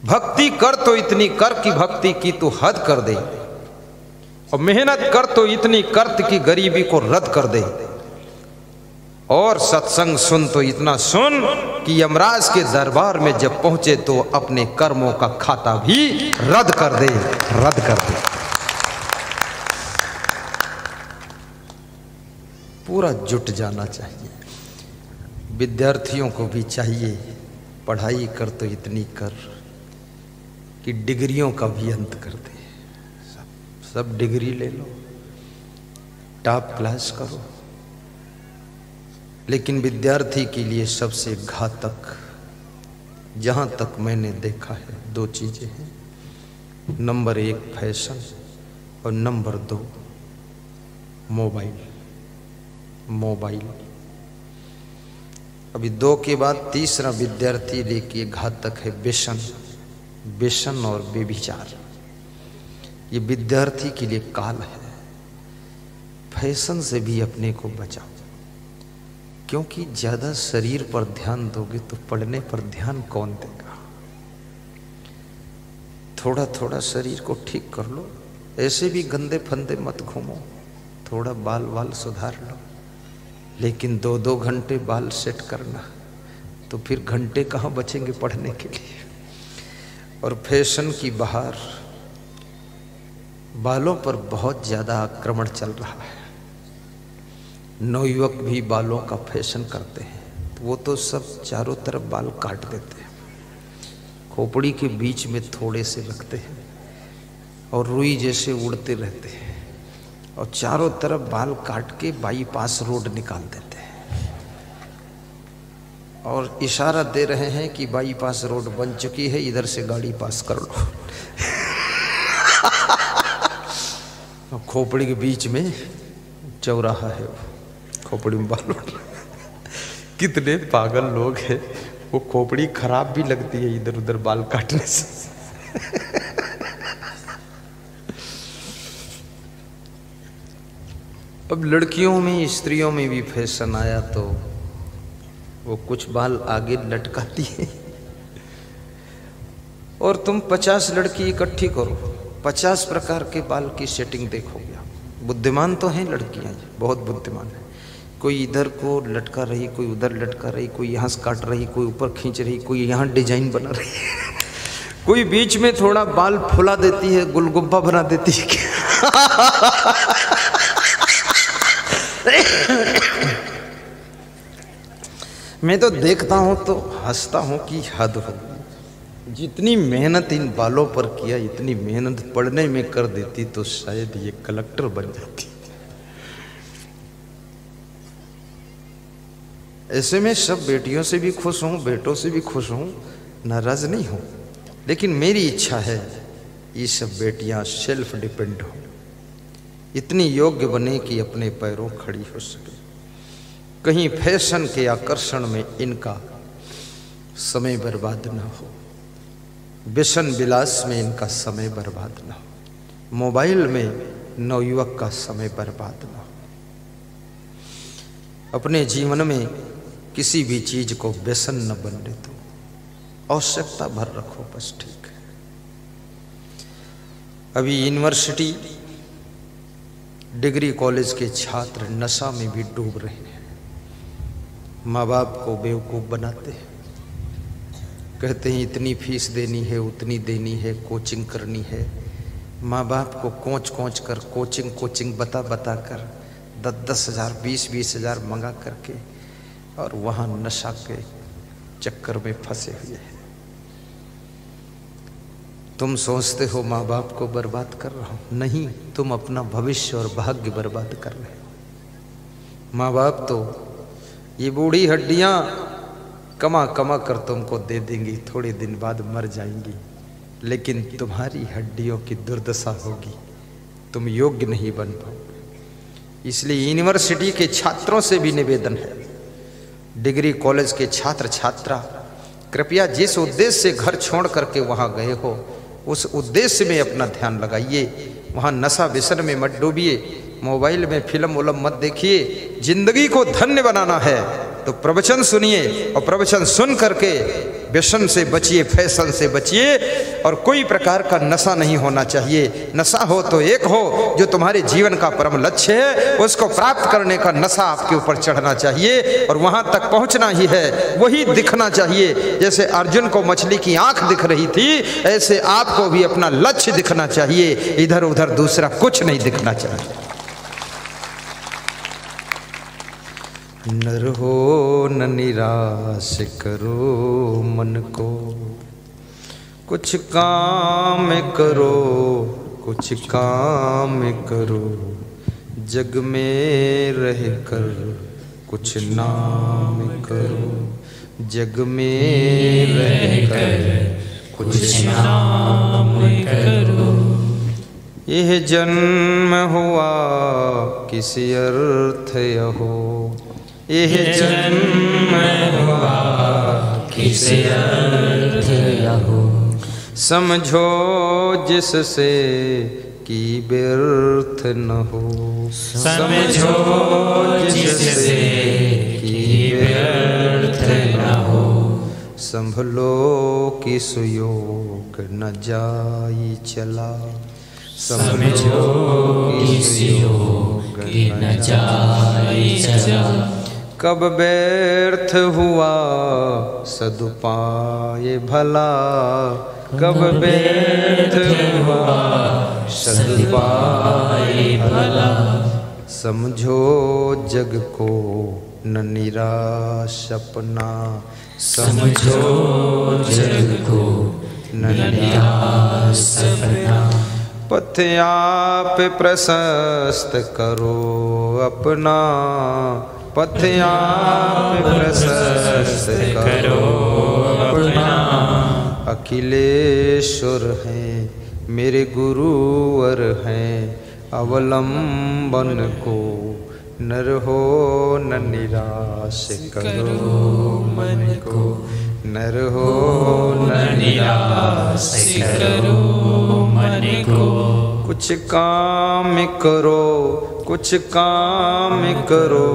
भक्ति कर तो इतनी कर कि भक्ति की तू हद कर दे, और मेहनत कर तो इतनी कर कि गरीबी को रद्द कर दे, और सत्संग सुन तो इतना सुन कि यमराज के दरबार में जब पहुंचे तो अपने कर्मों का खाता भी रद्द कर दे, रद्द कर दे। पूरा जुट जाना चाहिए। विद्यार्थियों को भी चाहिए पढ़ाई कर तो इतनी कर कि डिग्रियों का भी अंत कर दे। सब डिग्री ले लो, टॉप क्लास करो, लेकिन विद्यार्थी के लिए सबसे घातक, जहाँ तक मैंने देखा है, दो चीजें हैं। नंबर 1 फैशन और नंबर 2 मोबाइल। मोबाइल अभी 2 के बाद तीसरा विद्यार्थी लेके घातक है व्यसन। व्यसन और बेविचार, ये विद्यार्थी के लिए काल है। फैशन से भी अपने को बचाओ, क्योंकि ज्यादा शरीर पर ध्यान दोगे तो पढ़ने पर ध्यान कौन देगा। थोड़ा थोड़ा शरीर को ठीक कर लो, ऐसे भी गंदे फंदे मत घूमो, थोड़ा बाल वाल सुधार लो, लेकिन 2-2 घंटे बाल सेट करना तो फिर घंटे कहाँ बचेंगे पढ़ने के लिए। और फैशन की बहार, बालों पर बहुत ज्यादा आक्रमण चल रहा है। नवयुवक भी बालों का फैशन करते हैं, तो वो तो सब चारों तरफ बाल काट देते हैं, खोपड़ी के बीच में थोड़े से रखते हैं और रुई जैसे उड़ते रहते हैं, और चारों तरफ बाल काट के बाईपास रोड निकाल देते हैं और इशारा दे रहे हैं कि बाईपास रोड बन चुकी है, इधर से गाड़ी पास कर लो। खोपड़ी के बीच में चौराहा है, वो खोपड़ी में बाल उड़। कितने पागल लोग हैं, वो खोपड़ी खराब भी लगती है इधर उधर बाल काटने से। अब लड़कियों में, स्त्रियों में भी फैशन आया तो वो कुछ बाल आगे लटकाती है, और तुम 50 लड़की इकट्ठी करो, 50 प्रकार के बाल की सेटिंग देखोगे। बुद्धिमान तो हैं लड़कियां, बहुत बुद्धिमान है। कोई इधर को लटका रही, कोई उधर लटका रही, कोई यहाँ से काट रही, कोई ऊपर खींच रही, कोई यहाँ डिजाइन बना रही है, कोई बीच में थोड़ा बाल फुला देती है, गुलगुब्बा बना देती है। मैं तो देखता हूं तो हंसता हूं कि हद हो। जितनी मेहनत इन बालों पर किया, इतनी मेहनत पढ़ने में कर देती तो शायद ये कलेक्टर बन जाती। ऐसे में सब बेटियों से भी खुश हूं, बेटों से भी खुश हूं, नाराज नहीं हूं, लेकिन मेरी इच्छा है ये सब बेटियां सेल्फ डिपेंड हो, इतनी योग्य बने कि अपने पैरों खड़ी हो सके। कहीं फैशन के आकर्षण में इनका समय बर्बाद न हो, व्यसन विलास में इनका समय बर्बाद न हो, मोबाइल में नवयुवक का समय बर्बाद न हो। अपने जीवन में किसी भी चीज को व्यसन न बनने दो, आवश्यकता भर रखो, बस ठीक है। अभी यूनिवर्सिटी, डिग्री कॉलेज के छात्र नशा में भी डूब रहे हैं। माँ बाप को बेवकूफ़ बनाते हैं, कहते हैं इतनी फीस देनी है, उतनी देनी है, कोचिंग करनी है। माँ बाप को कोच कर, कोचिंग बता कर 10-10 हज़ार, 20-20 हज़ार मंगा करके, और वहाँ नशा के चक्कर में फंसे हुए हैं। तुम सोचते हो माँ बाप को बर्बाद कर रहा हूँ, नहीं, तुम अपना भविष्य और भाग्य बर्बाद कर रहे हो। माँ बाप तो ये बूढ़ी हड्डियाँ कमा कर तुमको दे देंगी, थोड़े दिन बाद मर जाएंगी, लेकिन तुम्हारी हड्डियों की दुर्दशा होगी, तुम योग्य नहीं बन पाओगे। इसलिए यूनिवर्सिटी के छात्रों से भी निवेदन है, डिग्री कॉलेज के छात्र छात्रा, कृपया जिस उद्देश्य से घर छोड़ करके वहाँ गए हो, उस उद्देश्य में अपना ध्यान लगाइए। वहाँ नशा व्यसन में मत डूबिए, मोबाइल में फिल्म उलम मत देखिए। जिंदगी को धन्य बनाना है तो प्रवचन सुनिए, और प्रवचन सुन करके व्यसन से बचिए, फैशन से बचिए, और कोई प्रकार का नशा नहीं होना चाहिए। नशा हो तो एक हो जो तुम्हारे जीवन का परम लक्ष्य है, उसको प्राप्त करने का नशा आपके ऊपर चढ़ना चाहिए और वहां तक पहुंचना ही है, वही दिखना चाहिए। जैसे अर्जुन को मछली की आंख दिख रही थी, ऐसे आपको भी अपना लक्ष्य दिखना चाहिए, इधर उधर दूसरा कुछ नहीं दिखना चाहिए। नर हो न निराश करो मन को, कुछ काम करो, कुछ काम करो, जग में रह कर कुछ नाम करो, जग में रह कर कुछ नाम करो। यह जन्म हुआ किसी अर्थ यहो, यह जन्म हुआ किसी अर्थ यहो, समझो जिससे कि व्यर्थ न हो, समझो जिससे कि व्यर्थ न हो, संभलो कि सुयोग न जाई चला, समझो कि सुयोग न जाई चला, कब व्यर्थ हुआ सदुपाय भला, कब व्यर्थ हुआ सदुपाय भला, समझो जग को न निराश अपना, समझो जग को न निराश अपना, पथ आप प्रशस्त करो अपना, पथ आप प्रशस्त करो अपना, अखिलेश्वर हैं मेरे गुरुवर हैं, अवलंबन को नर हो न निराश करो मन को, नर हो न निराश करो मन को, कुछ काम करो, कुछ काम करो,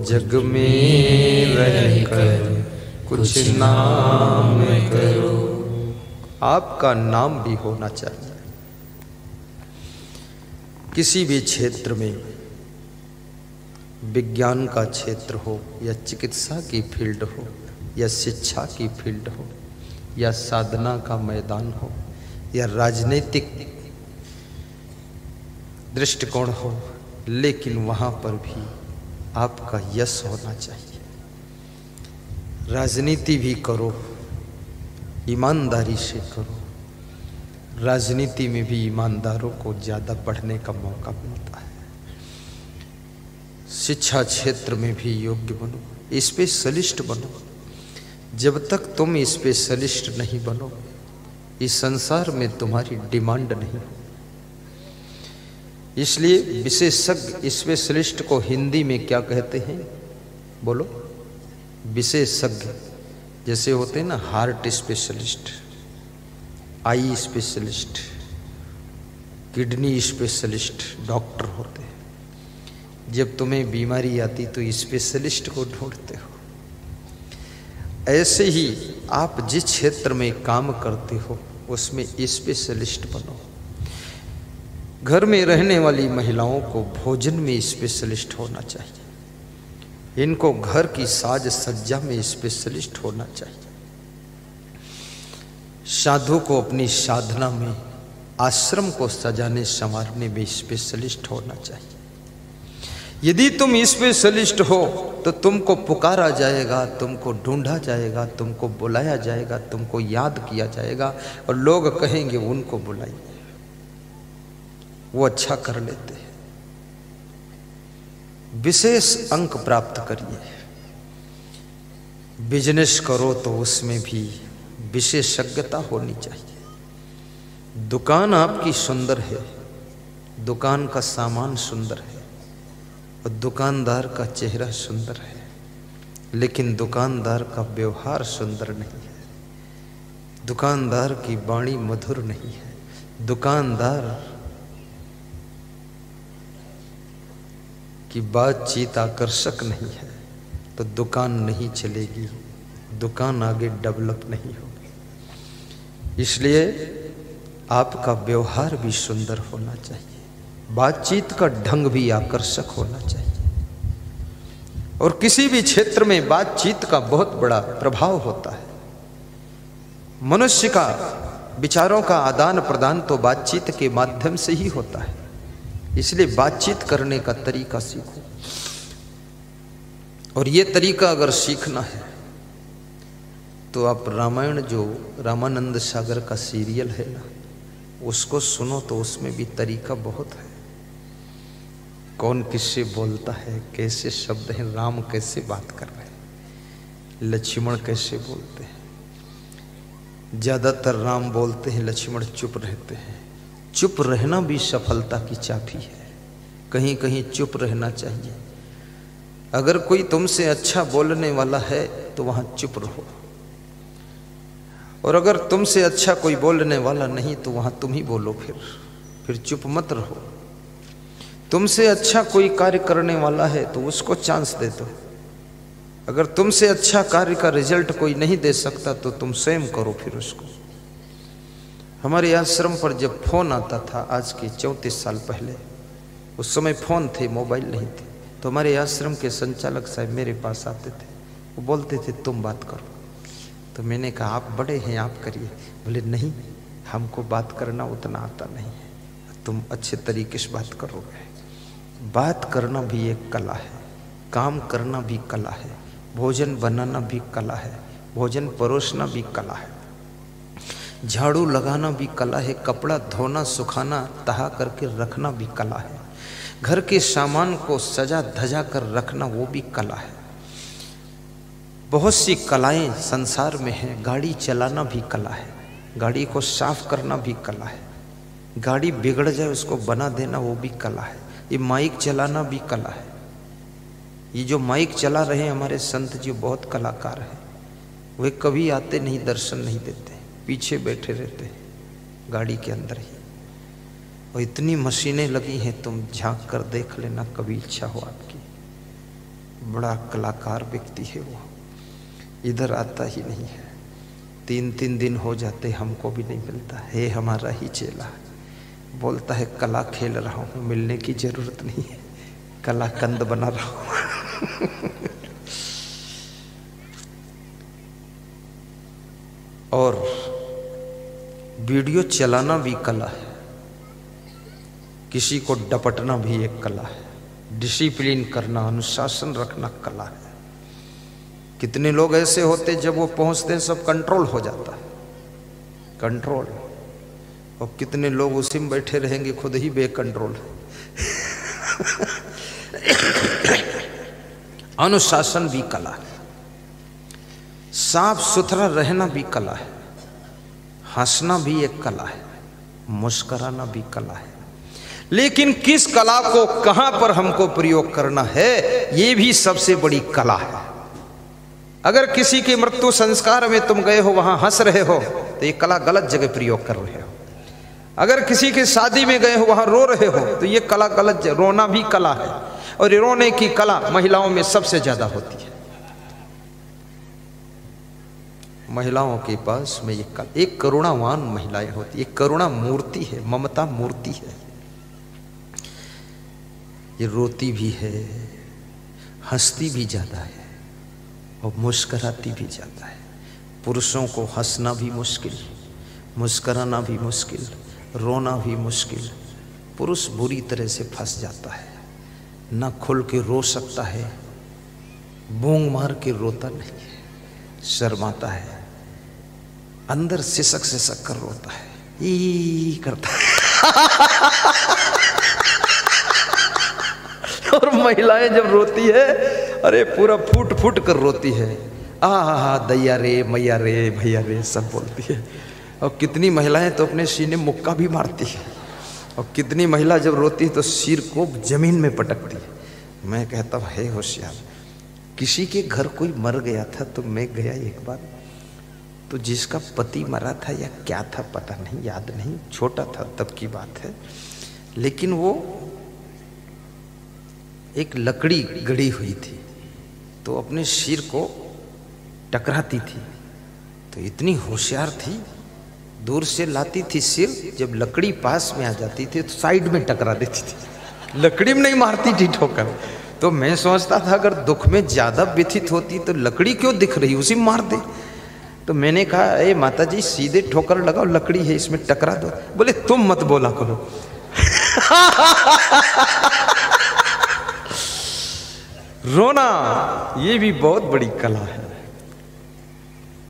जग में रह कर कुछ नाम करो। आपका नाम भी होना चाहिए। किसी भी क्षेत्र में, विज्ञान का क्षेत्र हो या चिकित्सा की फील्ड हो या शिक्षा की फील्ड हो या साधना का मैदान हो या राजनीतिक दृष्टिकोण हो, लेकिन वहाँ पर भी आपका यश होना चाहिए। राजनीति भी करो, ईमानदारी से करो। राजनीति में भी ईमानदारों को ज़्यादा बढ़ने का मौका मिलता है। शिक्षा क्षेत्र में भी योग्य बनो, स्पेशलिस्ट बनो। जब तक तुम स्पेशलिस्ट नहीं बनो, इस संसार में तुम्हारी डिमांड नहीं। इसलिए विशेषज्ञ, स्पेशलिस्ट को हिंदी में क्या कहते हैं? बोलो। विशेषज्ञ जैसे होते हैं ना, heart specialist, eye specialist, kidney specialist, doctor होते हैं। जब तुम्हें बीमारी आती तो स्पेशलिस्ट को ढूंढते हो। ऐसे ही आप जिस क्षेत्र में काम करते हो उसमें स्पेशलिस्ट बनो। घर में रहने वाली महिलाओं को भोजन में स्पेशलिस्ट होना चाहिए। इनको घर की साज सज्जा में स्पेशलिस्ट होना चाहिए। साधु को अपनी साधना में, आश्रम को सजाने संवारने में स्पेशलिस्ट होना चाहिए। यदि तुम स्पेशलिस्ट हो तो तुमको पुकारा जाएगा, तुमको ढूंढा जाएगा, तुमको बुलाया जाएगा, तुमको याद किया जाएगा और लोग कहेंगे उनको बुलाइए, वो अच्छा कर लेते हैं। विशेष अंक प्राप्त करिए। बिजनेस करो तो उसमें भी विशेषज्ञता होनी चाहिए। दुकान आपकी सुंदर है, दुकान का सामान सुंदर है और दुकानदार का चेहरा सुंदर है, लेकिन दुकानदार का व्यवहार सुंदर नहीं है, दुकानदार की वाणी मधुर नहीं है, दुकानदार की बातचीत आकर्षक नहीं है, तो दुकान नहीं चलेगी, दुकान आगे डेवलप नहीं होगी। इसलिए आपका व्यवहार भी सुंदर होना चाहिए, बातचीत का ढंग भी आकर्षक होना चाहिए। और किसी भी क्षेत्र में बातचीत का बहुत बड़ा प्रभाव होता है। मनुष्य का विचारों का आदान प्रदान तो बातचीत के माध्यम से ही होता है। इसलिए बातचीत करने का तरीका सीखो। और ये तरीका अगर सीखना है तो आप रामायण, जो रामानंद सागर का सीरियल है ना, उसको सुनो तो उसमें भी तरीका बहुत है। कौन किससे बोलता है, कैसे शब्द हैं, राम कैसे बात कर रहे हैं, लक्ष्मण कैसे बोलते हैं। ज्यादातर राम बोलते हैं, लक्ष्मण चुप रहते हैं। चुप रहना भी सफलता की चाबी है। कहीं कहीं चुप रहना चाहिए। अगर कोई तुमसे अच्छा बोलने वाला है तो वहां चुप रहो, और अगर तुमसे अच्छा कोई बोलने वाला नहीं तो वहां तुम ही बोलो। फिर चुप मत रहो। तुमसे अच्छा कोई कार्य करने वाला है तो उसको चांस दे दो। अगर तुमसे अच्छा कार्य का रिजल्ट कोई नहीं दे सकता तो तुम स्वयं करो फिर उसको। हमारे आश्रम पर जब फोन आता था, आज के 34 साल पहले, उस समय फोन थे, मोबाइल नहीं थे, तो हमारे आश्रम के संचालक साहब मेरे पास आते थे। वो बोलते थे तुम बात करो। तो मैंने कहा आप बड़े हैं, आप करिए। बोले नहीं, हमको बात करना उतना आता नहीं है, तुम अच्छे तरीके से बात करोगे। बात करना भी एक कला है, काम करना भी कला है, भोजन बनाना भी कला है, भोजन परोसना भी कला है, झाड़ू लगाना भी कला है, कपड़ा धोना सुखाना तहा करके रखना भी कला है, घर के सामान को सजा धजा कर रखना वो भी कला है। बहुत सी कलाएं संसार में हैं। गाड़ी चलाना भी कला है, गाड़ी को साफ करना भी कला है, गाड़ी बिगड़ जाए उसको बना देना वो भी कला है। ये माइक चलाना भी कला है। ये जो माइक चला रहे हैं हमारे संत जी बहुत कलाकार हैं। वे कभी आते नहीं, दर्शन नहीं देते, पीछे बैठे रहते हैं गाड़ी के अंदर ही। और इतनी मशीनें लगी हैं, तुम झांक कर देख लेना कभी इच्छा हो आपकी। बड़ा कलाकार व्यक्ति है वो, इधर आता ही नहीं है। 3-3 दिन हो जाते हमको भी नहीं मिलता है। हमारा ही चेला बोलता है कला खेल रहा हूँ, मिलने की जरूरत नहीं है, कला कंद बना रहा हूँ। और वीडियो चलाना भी कला है, किसी को डपटना भी एक कला है, डिसिप्लिन करना, अनुशासन रखना कला है। कितने लोग ऐसे होते जब वो पहुंचते हैं सब कंट्रोल हो जाता है, कंट्रोल। और कितने लोग उसी में बैठे रहेंगे, खुद ही बेकंट्रोल। अनुशासन भी कला है, साफ सुथरा रहना भी कला है, हंसना भी एक कला है, मुस्कुराना भी कला है। लेकिन किस कला को कहां पर हमको प्रयोग करना है, ये भी सबसे बड़ी कला है। अगर किसी के मृत्यु संस्कार में तुम गए हो, वहां हंस रहे हो, तो ये कला गलत जगह प्रयोग कर रहे हो। अगर किसी के शादी में गए हो, वहां रो रहे हो, तो ये कला गलत जगह। रोना भी कला है, और ये रोने की कला महिलाओं में सबसे ज्यादा होती है। महिलाओं के पास में ये कला, एक करुणावान महिलाएं होती, एक करुणा मूर्ति है, ममता मूर्ति है। ये रोती भी है, हंसती भी ज्यादा है, और मुस्कराती भी ज्यादा है। पुरुषों को हंसना भी मुश्किल, मुस्कराना भी मुश्किल, रोना भी मुश्किल। पुरुष बुरी तरह से फंस जाता है, ना खुल के रो सकता है, बूंग मार के रोता नहीं है, शर्माता है, अंदर सिसक सिसक कर रोता है, ई करता है। और महिलाएं जब रोती है, अरे पूरा फूट फूट कर रोती है, आ दैया रे, मैया रे, भैया रे, सब बोलती है। और कितनी महिलाएं तो अपने सीने मुक्का भी मारती है, और कितनी महिला जब रोती है तो सिर को जमीन में पटकती है। मैं कहता हूँ हे होशियार, किसी के घर कोई मर गया था तो मैं गया एक बार, तो जिसका पति मरा था या क्या था पता नहीं, याद नहीं, छोटा था तब की बात है। लेकिन वो एक लकड़ी गड़ी हुई थी, तो अपने सिर को टकराती थी तो इतनी होशियार थी, दूर से लाती थी सिर, जब लकड़ी पास में आ जाती थी तो साइड में टकरा देती थी, लकड़ी में नहीं मारती थी ठोकर। तो मैं सोचता था अगर दुख में ज्यादा व्यथित होती तो लकड़ी क्यों दिख रही, उसी मार दे। तो मैंने कहा ए माता जी सीधे ठोकर लगाओ, लकड़ी है इसमें टकरा दो। बोले तुम मत बोला करो। रोना ये भी बहुत बड़ी कला है।